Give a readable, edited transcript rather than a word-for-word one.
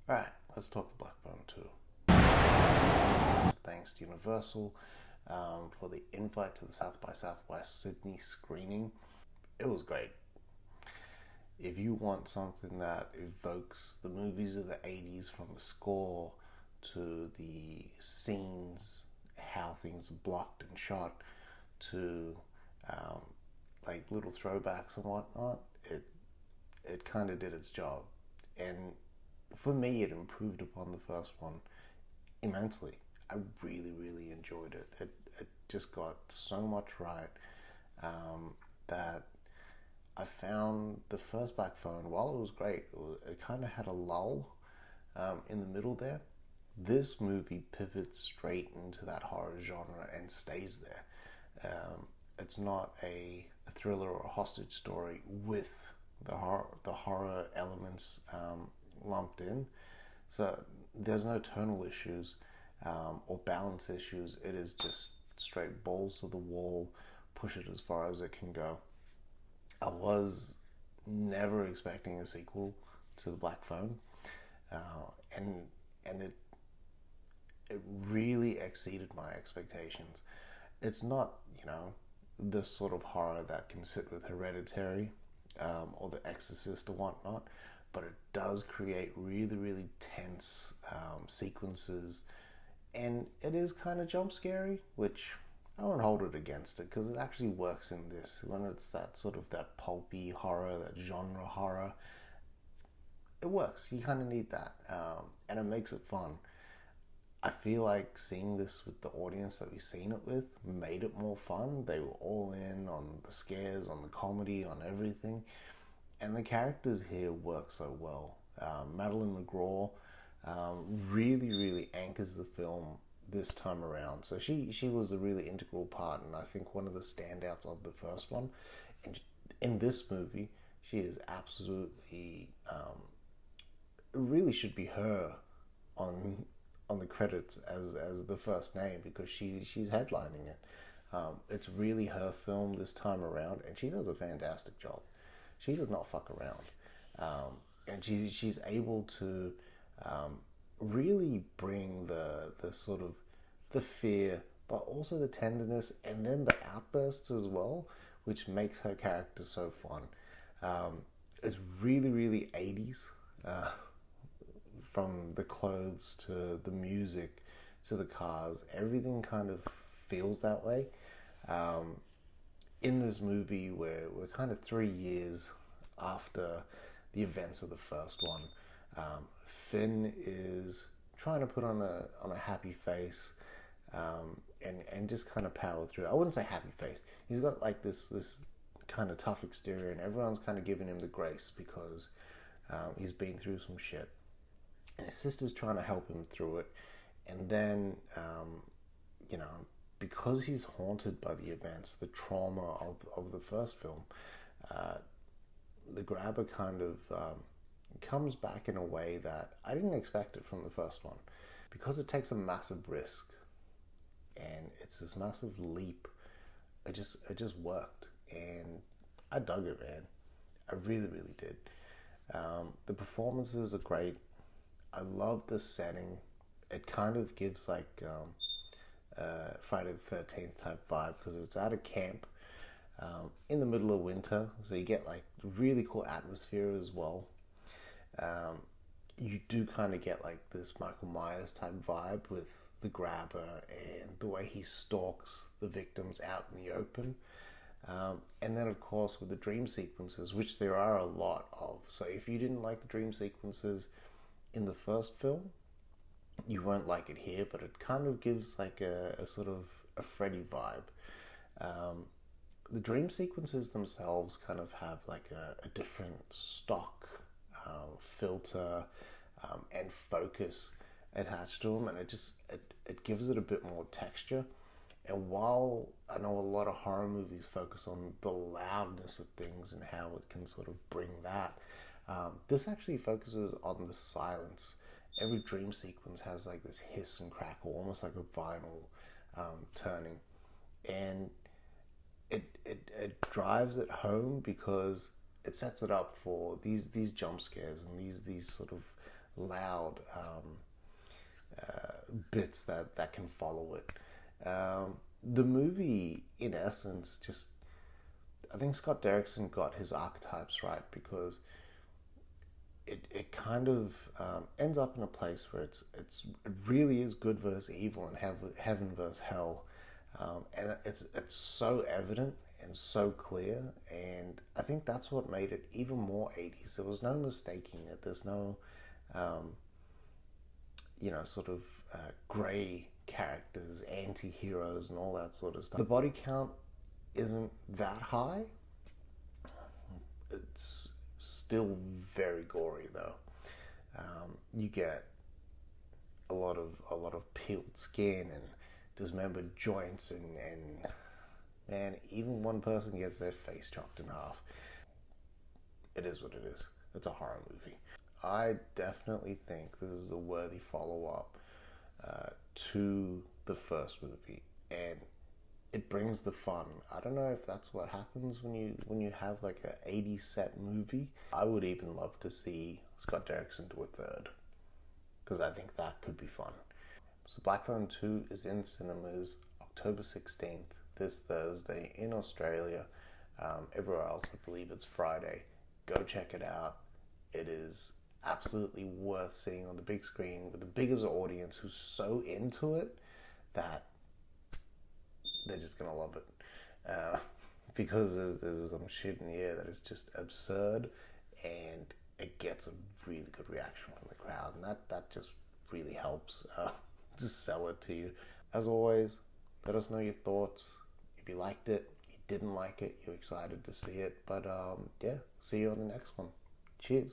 Alright, let's talk the Black Phone 2. Thanks to Universal for the invite to the South by Southwest Sydney screening. It was great. If you want something that evokes the movies of the 80s, from the score to the scenes, how things are blocked and shot, to um, like little throwbacks and whatnot, it kind of did its job. And for me, it improved upon the first one immensely. I really, really enjoyed it. It just got so much right that I found the first Black Phone, while it was great, it kind of had a lull in the middle there. This movie pivots straight into that horror genre and stays there. It's not a thriller or a hostage story with the horror elements lumped in. So there's no tonal issues or balance issues. It is just straight balls to the wall, push it as far as it can go. I was never expecting a sequel to the Black Phone, and it really exceeded my expectations. It's not, the sort of horror that can sit with Hereditary or The Exorcist or whatnot, but it does create really, really tense sequences, and it is kind of jump scary, which I won't hold it against it because it actually works in this. When it's that sort of that pulpy horror, that genre horror, it works. You kind of need that, and it makes it fun. I feel like seeing this with the audience that we've seen it with made it more fun. They were all in on the scares, on the comedy, on everything, and the characters here work so well. Madeline McGraw really, really anchors the film this time around. So she was a really integral part, and I think one of the standouts of the first one. And in this movie, she is absolutely. It really should be her on the credits as the first name, because she's headlining it. It's really her film this time around, and she does a fantastic job. She does not fuck around, and she's able to really bring the sort of the fear, but also the tenderness, and then the outbursts as well, which makes her character so fun. It's really, really 80s, from the clothes to the music to the cars. Everything kind of feels that way. Um, in this movie, we're kind of 3 years after the events of the first one. Finn is trying to put on a happy face, and just kind of power through. I wouldn't say happy face. He's got like this kind of tough exterior, and everyone's kind of giving him the grace because he's been through some shit. And his sister's trying to help him through it, and then you know because he's haunted by the events, the trauma of the first film, uh, the grabber kind of comes back in a way that I didn't expect it from the first one, because it takes a massive risk, and it's this massive leap. It just worked, and I dug it, man. I really, really did. The performances are great. I love the setting. It kind of gives like Friday the 13th type vibe, because it's at a camp in the middle of winter, so you get like really cool atmosphere as well. Um, you do kind of get like this Michael Myers type vibe with the grabber and the way he stalks the victims out in the open. And then, of course, with the dream sequences, which there are a lot of. So, if you didn't like the dream sequences in the first film, you won't like it here, but it kind of gives like a sort of a Freddy vibe. Um, the dream sequences themselves kind of have like a different stock filter and focus attached to them, and it gives it a bit more texture. And while I know a lot of horror movies focus on the loudness of things and how it can sort of bring that, this actually focuses on the silence. Every dream sequence has like this hiss and crackle, almost like a vinyl turning, and it drives it home because it sets it up for these jump scares and these sort of loud bits that can follow it. The movie, in essence, just, I think Scott Derrickson got his archetypes right, because it kind of ends up in a place where it really is good versus evil and heaven versus hell, and it's so evident and so clear, and I think that's what made it even more 80s. There was no mistaking it. There's no sort of grey characters, anti-heroes, and all that sort of stuff. The body count isn't that high. It's still very gory though. You get a lot of peeled skin and dismembered joints, and man, even one person gets their face chopped in half. It is what it is. It's a horror movie. I definitely think this is a worthy follow-up to the first movie, and it brings the fun. I don't know if that's what happens when you have like a 80s set movie. I would even love to see Scott Derrickson do a third, because I think that could be fun. So Black Phone 2 is in cinemas October 16th, this Thursday in Australia. Everywhere else, I believe it's Friday. Go check it out. It is absolutely worth seeing on the big screen with the biggest audience who's so into it that they're just gonna love it, because there's some shit in the air that is just absurd, and it gets a really good reaction from the crowd, and that just really helps to sell it to you. As always, let us know your thoughts. If you liked it, you didn't like it, you're excited to see it, but yeah, see you on the next one. Cheers.